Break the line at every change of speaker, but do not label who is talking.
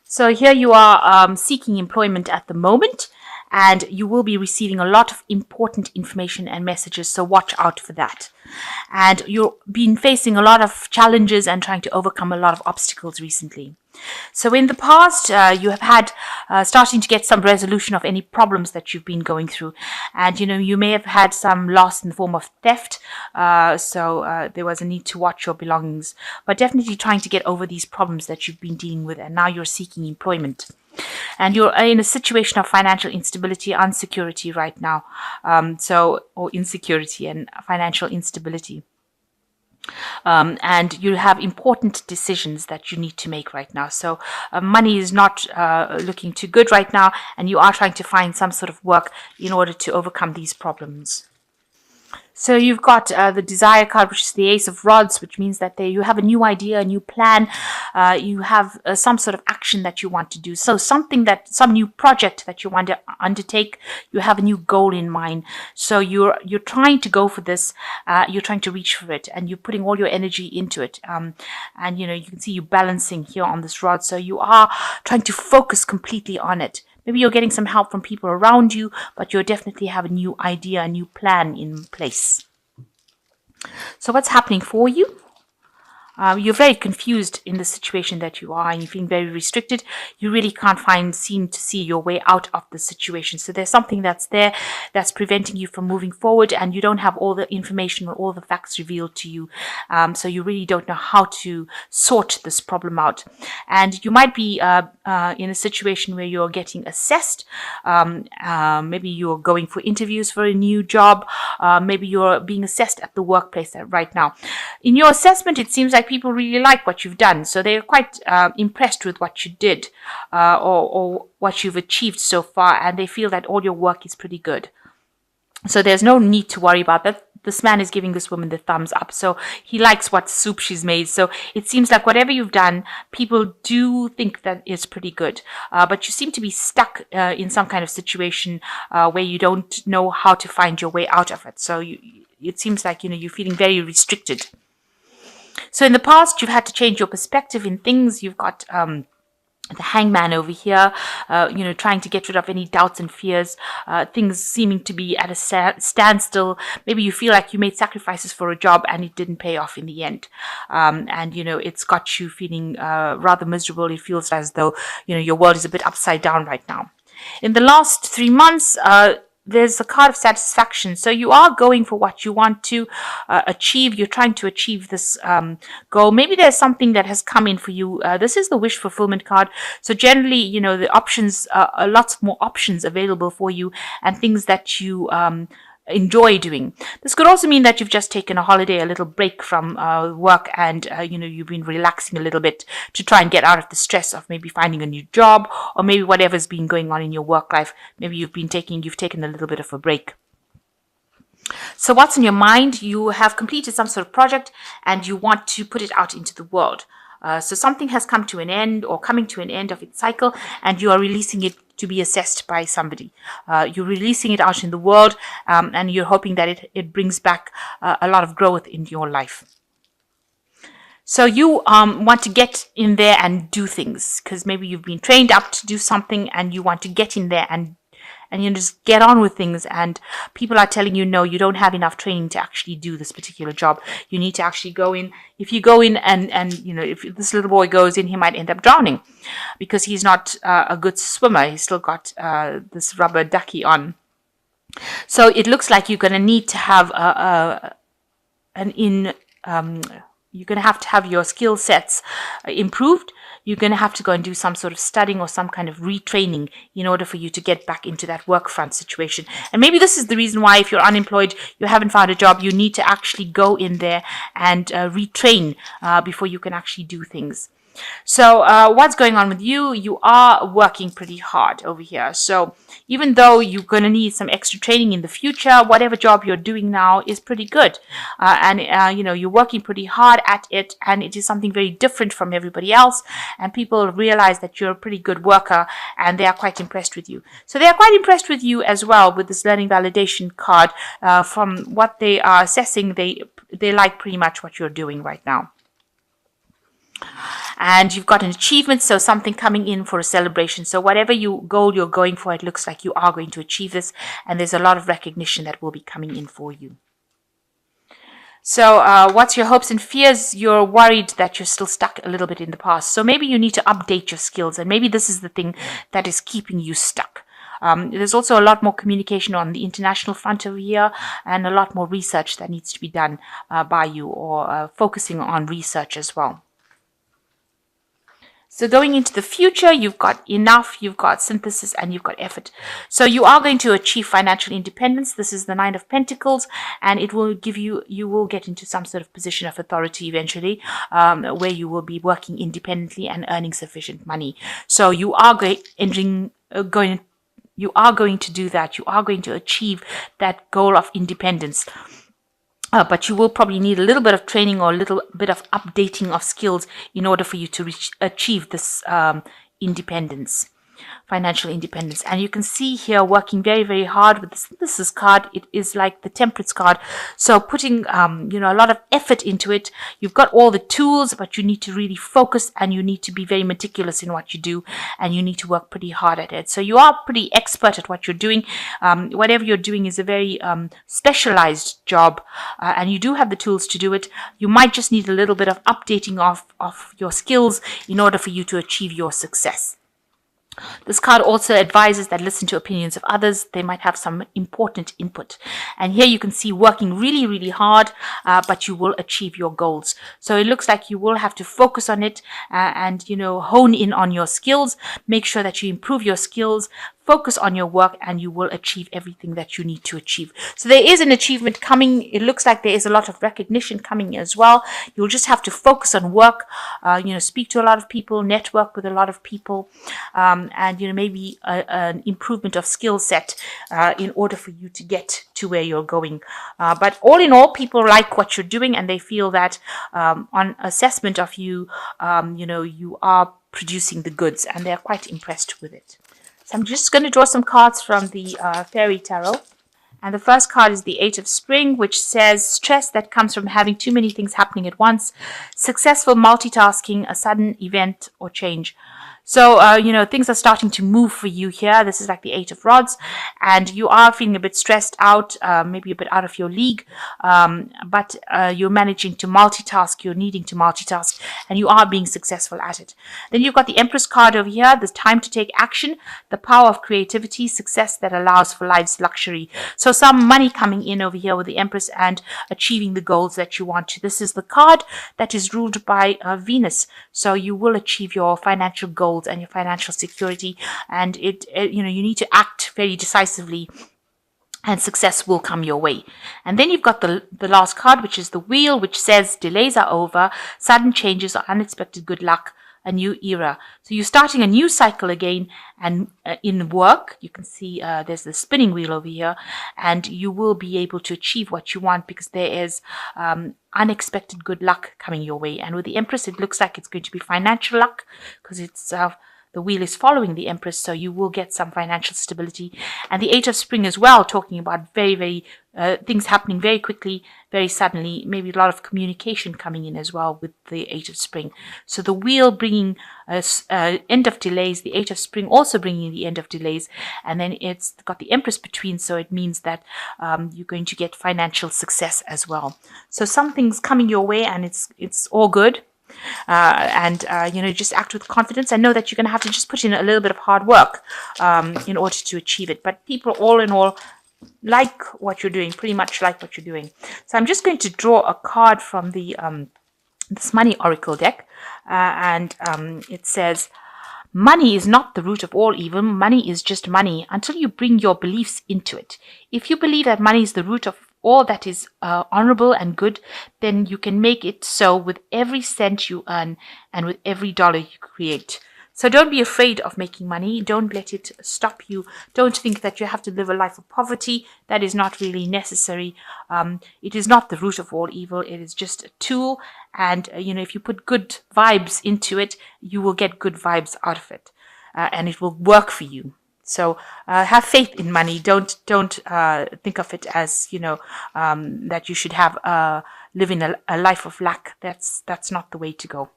So here you are seeking employment at the moment, and you will be receiving a lot of important information and messages. So watch out for that. And you've been facing a lot of challenges and trying to overcome a lot of obstacles recently. So in the past, you have had starting to get some resolution of any problems that you've been going through. And, you may have had some loss in the form of theft. So there was a need to watch your belongings, but definitely trying to get over these problems that you've been dealing with. And now you're seeking employment. And you're in a situation of financial instability, insecurity right now. Or insecurity and financial instability. And you have important decisions that you need to make right now. So money is not looking too good right now, and you are trying to find some sort of work in order to overcome these problems. So you've got the desire card, which is the Ace of Rods, which means that you have a new idea, a new plan. You have some sort of action that you want to do. So some new project that you want to undertake. You have a new goal in mind. So you're trying to go for this. You're trying to reach for it, and you're putting all your energy into it. And you can see you balancing here on this rod. So you are trying to focus completely on it. Maybe you're getting some help from people around you, but you definitely have a new idea, a new plan in place. So what's happening for you? You're very confused in the situation that you are, and you're feeling very restricted. You really can't seem to see your way out of the situation. So there's something that's there that's preventing you from moving forward, and you don't have all the information or all the facts revealed to you. So you really don't know how to sort this problem out. And you might be in a situation where you're getting assessed. Maybe you're going for interviews for a new job. Maybe you're being assessed at the workplace right now. In your assessment, it seems like people really like what you've done. So they're quite impressed with what you did or what you've achieved so far. And they feel that all your work is pretty good. So there's no need to worry about that. This man is giving this woman the thumbs up. So he likes what soup she's made. So it seems like whatever you've done, people do think that it's pretty good. But you seem to be stuck in some kind of situation where you don't know how to find your way out of it. So it seems like, you're feeling very restricted. So in the past, you've had to change your perspective in things. You've got the Hangman over here, trying to get rid of any doubts and fears, things seeming to be at a standstill. Maybe you feel like you made sacrifices for a job and it didn't pay off in the end. And it's got you feeling rather miserable. It feels as though, your world is a bit upside down right now. In the last 3 months, there's a card of satisfaction. So you are going for what you want to achieve. You're trying to achieve this goal. Maybe there's something that has come in for you. This is the wish fulfillment card. So generally, the options, lots more options available for you and things that you enjoy doing. This could also mean that you've just taken a holiday, a little break from work, and you've been relaxing a little bit to try and get out of the stress of maybe finding a new job, or maybe whatever's been going on in your work life. Maybe you've taken a little bit of a break. So what's in your mind? You have completed some sort of project and you want to put it out into the world. So something has come to an end or coming to an end of its cycle, and you are releasing it to be assessed by somebody. You're releasing it out in the world, and you're hoping that it brings back a lot of growth in your life. So you want to get in there and do things, because maybe you've been trained up to do something and you want to get in there and you just get on with things, and people are telling you, no, you don't have enough training to actually do this particular job. You need to actually go in. If you go in and if this little boy goes in, he might end up drowning because he's not a good swimmer. He's still got this rubber ducky on. So it looks like you're going to need to have you're going to have your skill sets improved. You're going to have to go and do some sort of studying or some kind of retraining in order for you to get back into that work front situation. And maybe this is the reason why, if you're unemployed, you haven't found a job, you need to actually go in there and retrain before you can actually do things. So what's going on with you? You are working pretty hard over here. So even though you're going to need some extra training in the future, whatever job you're doing now is pretty good. And you're working pretty hard at it, and it is something very different from everybody else. And people realize that you're a pretty good worker, and they are quite impressed with you. So they are quite impressed with you as well with this learning validation card. From what they are assessing, they like pretty much what you're doing right now. And you've got an achievement, so something coming in for a celebration. So whatever goal you're going for, it looks like you are going to achieve this, and there's a lot of recognition that will be coming in for you. So what's your hopes and fears? You're worried that you're still stuck a little bit in the past. So maybe you need to update your skills, and maybe this is the thing that is keeping you stuck. There's also a lot more communication on the international front over here, and a lot more research that needs to be done by you, or focusing on research as well. So going into the future, you've got enough, you've got synthesis, and you've got effort. So you are going to achieve financial independence. This is the Nine of Pentacles, and it will give you will get into some sort of position of authority eventually, where you will be working independently and earning sufficient money. So you are going to do that. You are going to achieve that goal of independence. But you will probably need a little bit of training or a little bit of updating of skills in order for you to achieve this independence, financial independence. And you can see here working very, very hard with the synthesis card. It is like the temperance card. So putting, a lot of effort into it. You've got all the tools, but you need to really focus, and you need to be very meticulous in what you do, and you need to work pretty hard at it. So you are pretty expert at what you're doing. Whatever you're doing is a very specialized job, and you do have the tools to do it. You might just need a little bit of updating of your skills in order for you to achieve your success. This card also advises that listen to opinions of others. They might have some important input. And here you can see working really, really hard, but you will achieve your goals. So it looks like you will have to focus on it and hone in on your skills. Make sure that you improve your skills. Focus on your work, and you will achieve everything that you need to achieve. So there is an achievement coming. It looks like there is a lot of recognition coming as well. You'll just have to focus on work, speak to a lot of people, network with a lot of people, and maybe an improvement of skill set in order for you to get to where you're going. But all in all, people like what you're doing, and they feel that on assessment of you, you are producing the goods, and they're quite impressed with it. So I'm just going to draw some cards from the Fairy Tarot. And the first card is the Eight of Spring, which says stress that comes from having too many things happening at once, successful multitasking, a sudden event or change. So, things are starting to move for you here. This is like the Eight of Rods, and you are feeling a bit stressed out, maybe a bit out of your league, but you're managing to multitask, you're needing to multitask, and you are being successful at it. Then you've got the Empress card over here, the time to take action, the power of creativity, success that allows for life's luxury. So some money coming in over here with the Empress and achieving the goals that you want to. This is the card that is ruled by Venus, so you will achieve your financial goals and your financial security, and you need to act very decisively, and success will come your way. And then you've got the last card, which is the Wheel, which says delays are over, sudden changes or unexpected good luck, a new era. So you're starting a new cycle again, and in work, you can see there's the spinning wheel over here, and you will be able to achieve what you want because there is unexpected good luck coming your way. And with the Empress, it looks like it's going to be financial luck because it's the wheel is following the Empress, so you will get some financial stability. And the Eight of Spring as well, talking about very, very things happening very quickly, very suddenly, maybe a lot of communication coming in as well with the Eight of Spring. So the wheel bringing end of delays, the Eight of Spring also bringing the end of delays, and then it's got the Empress between, so it means that you're going to get financial success as well. So something's coming your way, and it's all good. Just act with confidence, and know that you're going to have to just put in a little bit of hard work in order to achieve it. But people, all in all, like what you're doing, pretty much like what you're doing. So I'm just going to draw a card from the this Money Oracle deck, and it says, money is not the root of all evil. Money is just money until you bring your beliefs into it. If you believe that money is the root of all that is honorable and good, then you can make it so with every cent you earn and with every dollar you create. So don't be afraid of making money. Don't let it stop you. Don't think that you have to live a life of poverty. That is not really necessary. It is not the root of all evil. It is just a tool. And, if you put good vibes into it, you will get good vibes out of it. And it will work for you. So have faith in money. Don't think of it as that you should have live in a life of lack. That's not the way to go.